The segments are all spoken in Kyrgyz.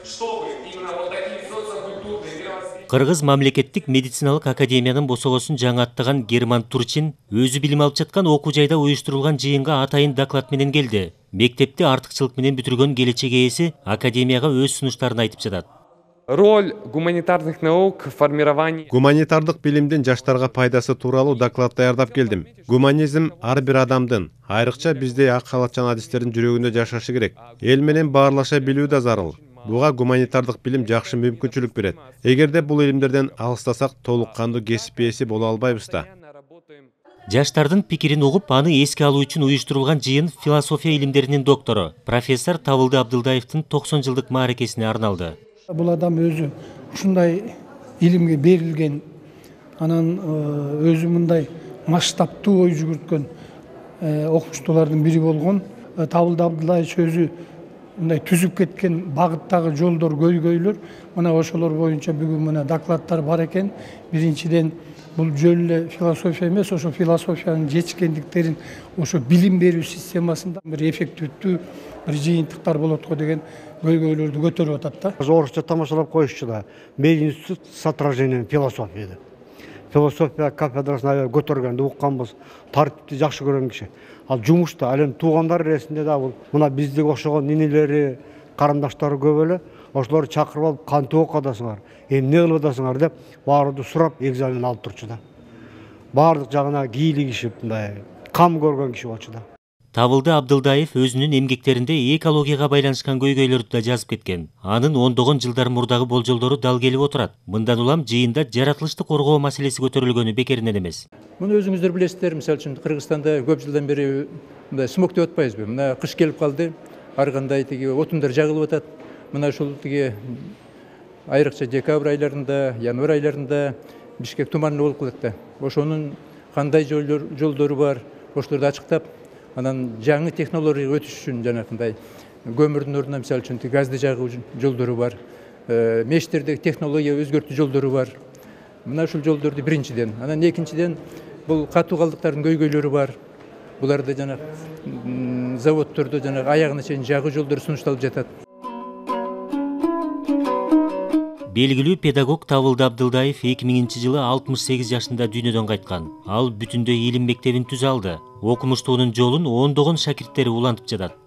чтобы именно вот такие социокультурные мировоззрения. Кыргыз мамлекеттик медициналык академиянын босогосун жаңы аттаган Герман Турчин өзү билим алып жаткан окуу жайда уюштурулган жыйынга атайын доклад менен келди. Мектепти артыкчылык менен бүтүргөн келечек ээси академияга өз сунуштарын айтып жатат. Роль гуманитарных наук в формировании... Гуманитардык билимдин жаштарга пайдасы тууралуу доклад даярдап келдим. Гуманизм ар бир адамдын, айрыкча биздей ак халатчан адистердин жүрөгүндө жашашы керек. Эл менен баарлаша билүү да зарыл. Буга гуманитардык билим жакшы мүмкүнчүлүк берет. Эгерде бул илимдерден алыстасак, толук кандуу кесип ээси боло албайбыз да. Жаштардын пикирин угуп, аны эске алуу үчүн уюштурулган жыйын философия илимдеринин доктору, профессор Табылды Абдылдаевдин 90 жылдык мааракесине арналды. Бул адам өзү ушундай илимге берилген, анан өзү мындай масштабтуу ой жүгүрткөн окумуштуулардын бири болгон. Табылды Абдылдаевич өзү мындай түзүп кеткен багыттагы жолдор, көйгөйлөр, мына ошолор боюнча бүгүн мына докладдар бар экен. Биринчиден бул жөн эле философия эмес, ошо философиянын жетишкендиктерин ошо билим берүү системасында бир эффективдүү бир жыйынтыктар болот го деген көйгөйлөрдү көтөрүп атат да. Орусча тамашалап коюшчу да. Мен институт с отражением философии. Философия кафедрасына көтөргөндү укканбыз. Тартипти жакшы көргөн киши. Ал жумушта, ал эми туугандар эресинде да бул мына биздиги окшогон нинелери, карындаштары көп эле. Ошолорду чакырып алып, кантип окудасыңар, эмне кылып атасыңар деп баарды сурап экзамен алып турчу да. Баардык жагына кийлигишип, мындай кам көргөн киши болчу да. Табылды Абдылдаев өзүнүн эмгектеринде экологияга байланышкан көйгөйлөрдү да жазып кеткен. Анын ондогон жылдар мурдагы болжолдору дал келип отурат. Мындан улам жыйында жаратылышты коргоо маселеси көтөрүлгөнү бекеринен эмес. Муну өзүңүздөр билесиздер, мисалы үчүн Кыргызстанда көп жылдан бери мындай смог деп атпайбызбы? Мына кыш келип калды, ар кандай тиги отундар жагылып атат. Мына ушул тиги айрыкча декабрь айларында, январь айларында Бишкек туманды болуп калат да. Ошонун кандай жолдору бар, ошолорду ачыктап, анан жаңы технологияга өтүш үчүн жанакындай көмүрдүн ордуна мисалы үчүн газды жагуу жолдору бар, мештердеги технология өзгөртүү жолдору бар. Мына ушул жолдорду биринчиден, анан экинчиден бул катуу калдыктардын көйгөйлөрү бар. Буларды жана заводдордо жана аягына чейин жагуу жолдору сунушталып жатат. Белгилүү педагог Табылды Абдылдаев 2000-жылы 68 жашында дүйнөдөн кайткан. Ал бүтүндөй илим мектебин түзө алды. Окумуштуунун жолун ондогон шакирттери улантып жатат.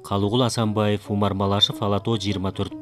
Калыгул Асанбаев, Умар Малашев, Ала Тоо 24.